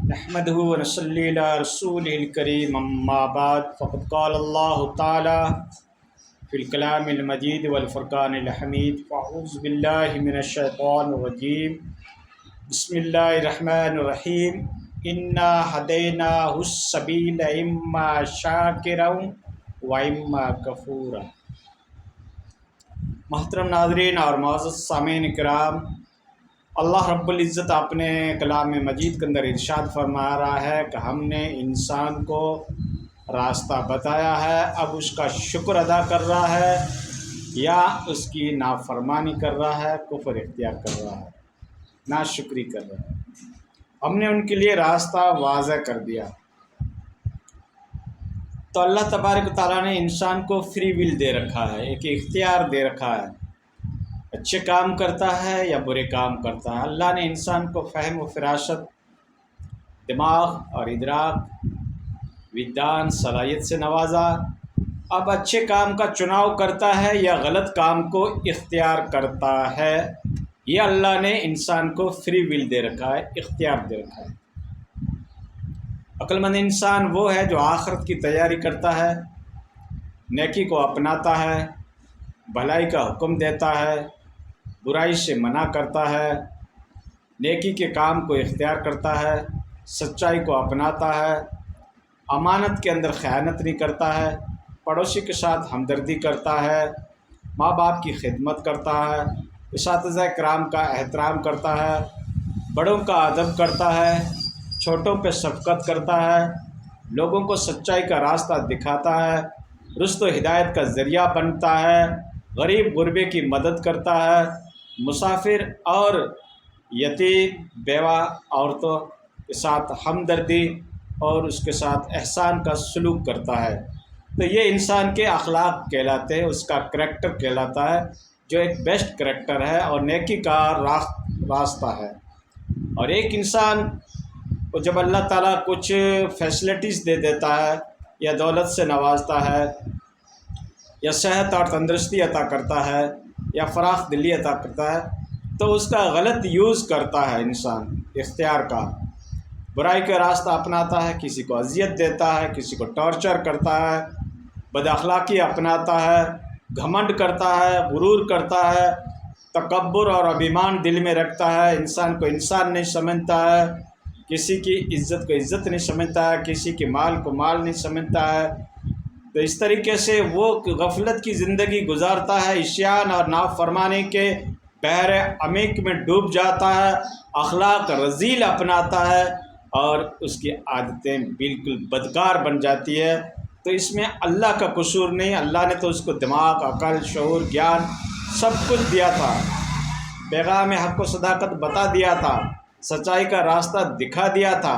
نحمده ونصلي على رسوله الكريم اما بعد فقد قال الله تعالى في الكلام المجيد والفرقان الحميد فاعوذ بالله من الشيطان الرجيم بسم الله الرحمن الرحيم انا هديناه السبيل اما شاكرا واما كفورا۔ محترم ناظرین اور معزز سامعین کرام، اللہ رب العزت اپنے کلام مجید کے اندر ارشاد فرما رہا ہے کہ ہم نے انسان کو راستہ بتایا ہے، اب اس کا شکر ادا کر رہا ہے یا اس کی نافرمانی کر رہا ہے، کفر اختیار کر رہا ہے، ناشکری کر رہا ہے۔ ہم نے ان کے لیے راستہ واضح کر دیا۔ تو اللہ تبارک و تعالیٰ نے انسان کو فری ول دے رکھا ہے، ایک اختیار دے رکھا ہے، اچھے کام کرتا ہے یا برے کام کرتا ہے۔ اللہ نے انسان کو فہم و فراست، دماغ اور ادراک، وجدان، صلاحیت سے نوازا۔ اب اچھے کام کا چناؤ کرتا ہے یا غلط کام کو اختیار کرتا ہے، یہ اللہ نے انسان کو فری ول دے رکھا ہے، اختیار دے رکھا ہے۔ عقل مند انسان وہ ہے جو آخرت کی تیاری کرتا ہے، نیکی کو اپناتا ہے، بھلائی کا حکم دیتا ہے، برائی سے منع کرتا ہے، نیکی کے کام کو اختیار کرتا ہے، سچائی کو اپناتا ہے، امانت کے اندر خیانت نہیں کرتا ہے، پڑوسی کے ساتھ ہمدردی کرتا ہے، ماں باپ کی خدمت کرتا ہے، اساتذہ کرام کا احترام کرتا ہے، بڑوں کا ادب کرتا ہے، چھوٹوں پہ شفقت کرتا ہے، لوگوں کو سچائی کا راستہ دکھاتا ہے، رشد و ہدایت کا ذریعہ بنتا ہے، غریب غربے کی مدد کرتا ہے، مسافر اور یتیم بیوہ عورتوں کے ساتھ ہمدردی اور اس کے ساتھ احسان کا سلوک کرتا ہے۔ تو یہ انسان کے اخلاق کہلاتے ہیں، اس کا کریکٹر کہلاتا ہے، جو ایک بیسٹ کریکٹر ہے اور نیکی کا راستہ ہے۔ اور ایک انسان کو جب اللہ تعالیٰ کچھ فیسلٹیز دے دیتا ہے یا دولت سے نوازتا ہے یا صحت اور تندرستی عطا کرتا ہے یا فراخ دلی عطا کرتا ہے، تو اس کا غلط یوز کرتا ہے انسان اختیار کا، برائی کا راستہ اپناتا ہے، کسی کو اذیت دیتا ہے، کسی کو ٹارچر کرتا ہے، بد اخلاقی اپناتا ہے، گھمنڈ کرتا ہے، غرور کرتا ہے، تکبر اور ابھیمان دل میں رکھتا ہے، انسان کو انسان نہیں سمجھتا ہے، کسی کی عزت کو عزت نہیں سمجھتا ہے، کسی کے مال کو مال نہیں سمجھتا ہے۔ تو اس طریقے سے وہ غفلت کی زندگی گزارتا ہے، عصیان اور نافرمانی کے بحر عمیق میں ڈوب جاتا ہے، اخلاق رذیل اپناتا ہے اور اس کی عادتیں بالکل بدکار بن جاتی ہے۔ تو اس میں اللہ کا قصور نہیں، اللہ نے تو اس کو دماغ، عقل، شعور، گیان سب کچھ دیا تھا، پیغام حق و صداقت بتا دیا تھا، سچائی کا راستہ دکھا دیا تھا،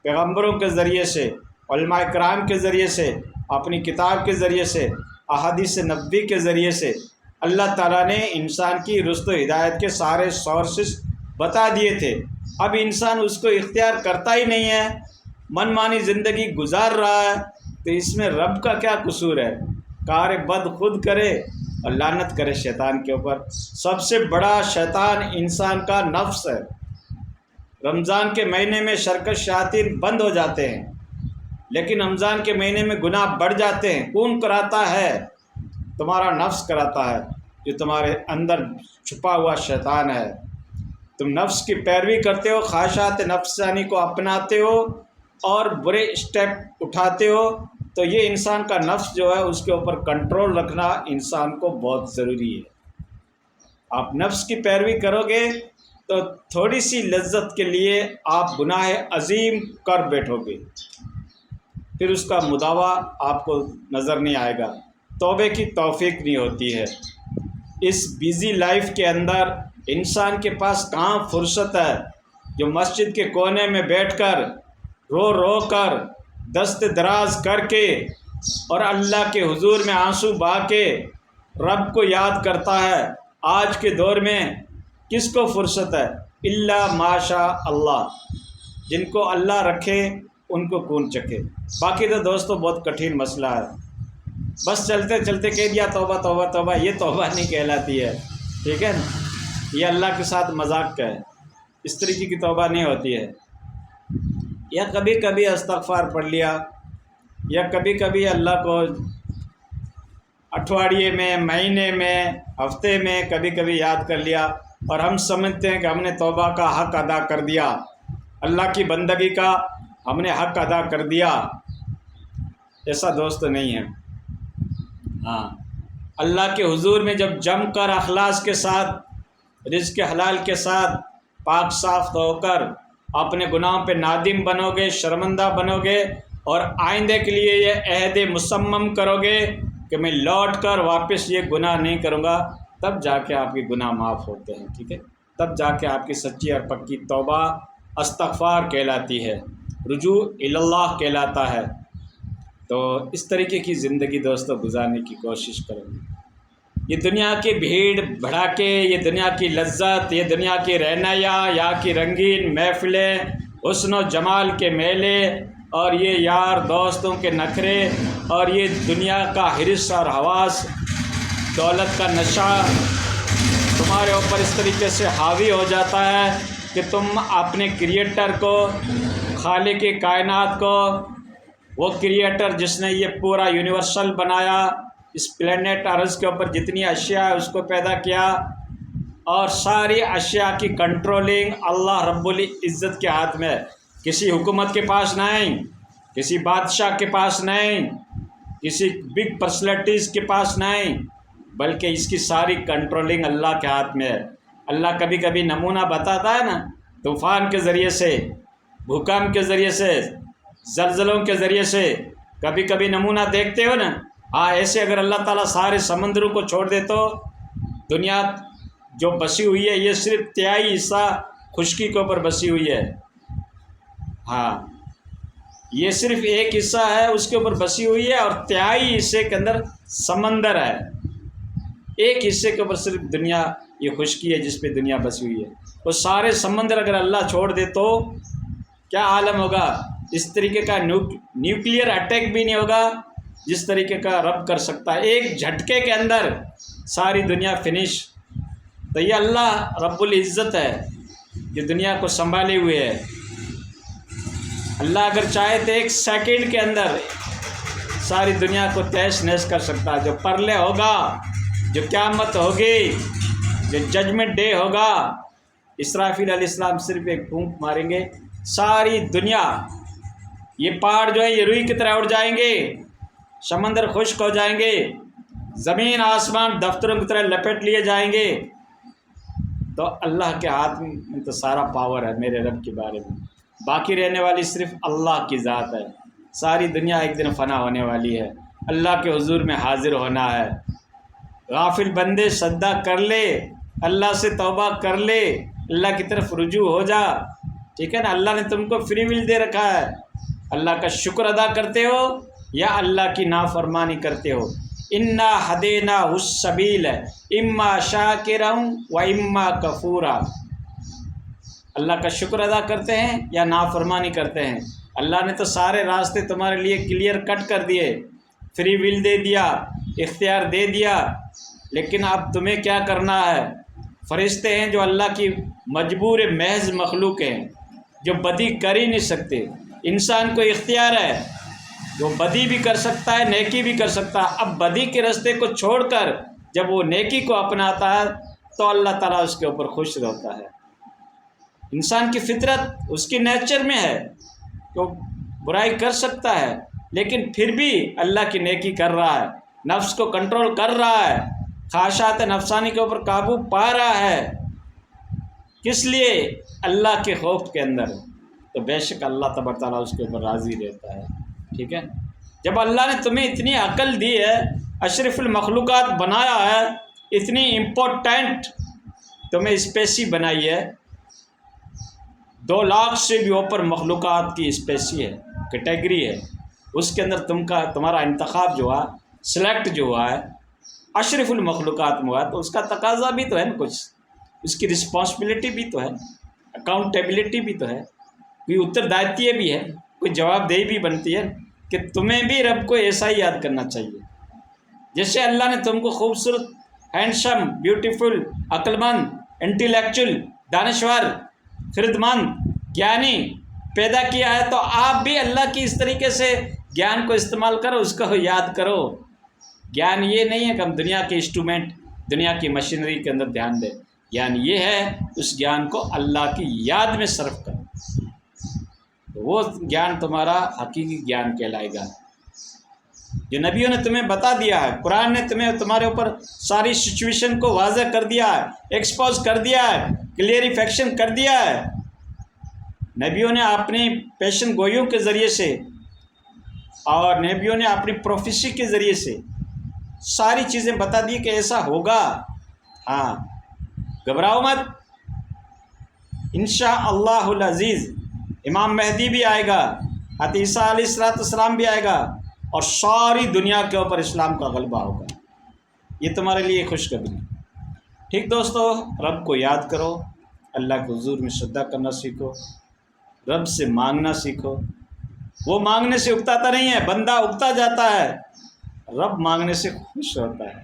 پیغمبروں کے ذریعے سے، علماء کرام کے ذریعے سے، اپنی کتاب کے ذریعے سے، احادیث نبوی کے ذریعے سے اللہ تعالیٰ نے انسان کی رشد و ہدایت کے سارے سورسز بتا دیے تھے۔ اب انسان اس کو اختیار کرتا ہی نہیں ہے، من مانی زندگی گزار رہا ہے، تو اس میں رب کا کیا قصور ہے؟ کار بد خود کرے اور لعنت کرے شیطان کے اوپر۔ سب سے بڑا شیطان انسان کا نفس ہے۔ رمضان کے مہینے میں شرکت شیاطین بند ہو جاتے ہیں، لیکن رمضان کے مہینے میں گناہ بڑھ جاتے ہیں۔ کون کراتا ہے؟ تمہارا نفس کراتا ہے، جو تمہارے اندر چھپا ہوا شیطان ہے۔ تم نفس کی پیروی کرتے ہو، خواہشات نفسانی کو اپناتے ہو اور برے اسٹیپ اٹھاتے ہو، تو یہ انسان کا نفس جو ہے اس کے اوپر کنٹرول رکھنا انسان کو بہت ضروری ہے۔ آپ نفس کی پیروی کرو گے تو تھوڑی سی لذت کے لیے آپ گناہ عظیم کر بیٹھو گے، پھر اس کا مداوع آپ کو نظر نہیں آئے گا، توبے کی توفیق نہیں ہوتی ہے۔ اس بیزی لائف کے اندر انسان کے پاس کہاں فرصت ہے جو مسجد کے کونے میں بیٹھ کر رو رو کر دست دراز کر کے اور اللہ کے حضور میں آنسو بہا کے رب کو یاد کرتا ہے۔ آج کے دور میں کس کو فرصت ہے؟ الا ماشاء اللہ، جن کو اللہ رکھے ان کو کون چکے۔ باقی تو دوستو بہت کٹھن مسئلہ ہے، بس چلتے چلتے کہہ دیا توبہ توبہ توبہ، یہ توبہ نہیں کہلاتی ہے، ٹھیک ہے نا؟ یہ اللہ کے ساتھ مذاق کا ہے، اس طریقے کی توبہ نہیں ہوتی ہے۔ یا کبھی کبھی استغفار پڑھ لیا، یا کبھی کبھی اللہ کو اٹھواڑیے میں، مہینے میں، ہفتے میں کبھی کبھی یاد کر لیا، اور ہم سمجھتے ہیں کہ ہم نے توبہ کا حق ادا کر دیا، اللہ کی بندگی کا ہم نے حق ادا کر دیا۔ ایسا دوست نہیں ہے۔ ہاں، اللہ کے حضور میں جب جم کر اخلاص کے ساتھ، رزق حلال کے ساتھ، پاک صاف ہو کر اپنے گناہوں پہ نادم بنو گے، شرمندہ بنو گے، اور آئندے کے لیے یہ عہد مصمم کرو گے کہ میں لوٹ کر واپس یہ گناہ نہیں کروں گا، تب جا کے آپ کے گناہ معاف ہوتے ہیں، ٹھیک ہے؟ تب جا کے آپ کی سچی اور پکی توبہ استغفار کہلاتی ہے، رجوع اللہ کہلاتا ہے۔ تو اس طریقے کی زندگی دوستوں گزارنے کی کوشش کریں۔ یہ دنیا کی بھیڑ بھڑاکے، یہ دنیا کی لذت، یہ دنیا کی رہنایا، یہاں کی رنگین محفلیں، حسن و جمال کے میلے، اور یہ یار دوستوں کے نخرے، اور یہ دنیا کا حرص اور حواس، دولت کا نشہ تمہارے اوپر اس طریقے سے حاوی ہو جاتا ہے کہ تم اپنے کریٹر کو، خالق کائنات کو، وہ کریٹر جس نے یہ پورا یونیورسل بنایا، اس پلینٹ ارض کے اوپر جتنی اشیاء ہے اس کو پیدا کیا، اور ساری اشیاء کی کنٹرولنگ اللہ رب العزت کے ہاتھ میں ہے۔ کسی حکومت کے پاس نہیں، کسی بادشاہ کے پاس نہیں، کسی بگ پرسنالٹیز کے پاس نہیں، بلکہ اس کی ساری کنٹرولنگ اللہ کے ہاتھ میں ہے۔ اللہ کبھی کبھی نمونہ بتاتا ہے نا، طوفان کے ذریعے سے، بھوکمپ کے ذریعے سے، زلزلوں کے ذریعے سے، کبھی کبھی نمونہ دیکھتے ہو نا۔ ہاں، ایسے اگر اللہ تعالیٰ سارے سمندروں کو چھوڑ دے تو دنیا جو بسی ہوئی ہے یہ صرف 23 حصہ خشکی کے اوپر بسی ہوئی ہے۔ ہاں، یہ صرف ایک حصہ ہے اس کے اوپر بسی ہوئی ہے، اور 23 حصے کے اندر سمندر ہے۔ ایک حصے کے اوپر صرف دنیا یہ خشکی ہے جس پہ دنیا بسی ہوئی ہے۔ وہ سارے سمندر اگر اللہ چھوڑ دے تو کیا عالم ہوگا؟ اس طریقے کا نیوکلیئر اٹیک بھی نہیں ہوگا جس طریقے کا رب کر سکتا ہے، ایک جھٹکے کے اندر ساری دنیا فنش۔ تو یہ اللہ رب العزت ہے جو دنیا کو سنبھالے ہوئے ہے۔ اللہ اگر چاہے تو ایک سیکنڈ کے اندر ساری دنیا کو تہس نہس کر سکتا ہے۔ جو پرلے ہوگا، جو قیامت ہوگی، جو ججمنٹ ڈے ہوگا، اسرافیل علیہ السلام صرف ایک پھونک ماریں گے، ساری دنیا، یہ پہاڑ جو ہے یہ روئی کی طرح اڑ جائیں گے، سمندر خشک ہو جائیں گے، زمین آسمان دفتروں کی طرح لپیٹ لیے جائیں گے۔ تو اللہ کے ہاتھ میں تو سارا پاور ہے میرے رب کے بارے میں۔ باقی رہنے والی صرف اللہ کی ذات ہے۔ ساری دنیا ایک دن فنا ہونے والی ہے، اللہ کے حضور میں حاضر ہونا ہے۔ غافل بندے سجدہ کر لے، اللہ سے توبہ کر لے، اللہ کی طرف رجوع ہو جا، ٹھیک ہے نا؟ اللہ نے تم کو فری ول دے رکھا ہے، اللہ کا شکر ادا کرتے ہو یا اللہ کی نافرمانی کرتے ہو؟ انا ہدیناہ السبیل اما شاکرا و اما کفورا۔ اللہ کا شکر ادا کرتے ہیں یا نافرمانی کرتے ہیں؟ اللہ نے تو سارے راستے تمہارے لیے کلیئر کٹ کر دیے، فری ول دے دیا، اختیار دے دیا، لیکن اب تمہیں کیا کرنا ہے؟ فرشتے ہیں جو اللہ کی مجبور محض مخلوق ہیں، جو بدی کر ہی نہیں سکتے۔ انسان کو اختیار ہے، وہ بدی بھی کر سکتا ہے، نیکی بھی کر سکتا ہے۔ اب بدی کے راستے کو چھوڑ کر جب وہ نیکی کو اپناتا ہے تو اللہ تعالیٰ اس کے اوپر خوش ہوتا ہے۔ انسان کی فطرت اس کی نیچر میں ہے کہ وہ برائی کر سکتا ہے، لیکن پھر بھی اللہ کی نیکی کر رہا ہے، نفس کو کنٹرول کر رہا ہے، خواہشات نفسانی کے اوپر قابو پا رہا ہے۔ کس لیے؟ اللہ کے خوف کے اندر۔ تو بے شک اللہ تبارک تعالیٰ اس کے اوپر راضی رہتا ہے، ٹھیک ہے؟ جب اللہ نے تمہیں اتنی عقل دی ہے، اشرف المخلوقات بنایا ہے، اتنی امپورٹنٹ تمہیں اسپیسی بنائی ہے، 2 لاکھ سے بھی اوپر مخلوقات کی اسپیسی ہے، کیٹیگری ہے، اس کے اندر تمہارا انتخاب جو ہوا، سلیکٹ جو ہوا ہے اشرف المخلوقات میں ہوا، تو اس کا تقاضا بھی تو ہے نا، کچھ اس کی رسپانسبلٹی بھی تو ہے، اکاؤنٹیبلٹی بھی تو ہے، کوئی اتردائیتویہ بھی ہے، کوئی جواب دہی بھی بنتی ہے کہ تمہیں بھی رب کو ایسا ہی یاد کرنا چاہیے جیسے اللہ نے تم کو خوبصورت، ہینڈسم، بیوٹیفل، عقل مند، انٹیلیکچوئل، دانشور، خردمند، گیانی پیدا کیا ہے، تو آپ بھی اللہ کی اس طریقے سے گیان کو استعمال کرو، اس کو یاد کرو۔ گیان یہ نہیں ہے کہ ہم دنیا کے انسٹرومنٹ، دنیا کی مشینری کے اندر دھیان دیں، گیان یہ ہے اس گیان کو اللہ کی یاد میں صرف کرو، وہ گیان تمہارا حقیقی گیان کہلائے گا۔ جو نبیوں نے تمہیں بتا دیا ہے، قرآن نے تمہارے اوپر ساری سچویشن کو واضح کر دیا ہے، ایکسپوز کر دیا ہے، کلیئریفیکشن کر دیا ہے۔ نبیوں نے اپنی پیشن گوئیوں کے ذریعے سے اور نبیوں نے اپنی پروفیسی کے ذریعے سے ساری چیزیں بتا دی کہ ایسا ہوگا۔ ہاں، گھبراؤ مت، انشاءاللہ العزیز امام مہدی بھی آئے گا، حضرت عیسیٰ علیہ السلام بھی آئے گا، اور ساری دنیا کے اوپر اسلام کا غلبہ ہوگا۔ یہ تمہارے لیے خوشخبری۔ ٹھیک دوستو، رب کو یاد کرو، اللہ کے حضور میں سجدہ کرنا سیکھو، رب سے مانگنا سیکھو۔ وہ مانگنے سے اکتاتا نہیں ہے، بندہ اکتا جاتا ہے، رب مانگنے سے خوش ہوتا ہے۔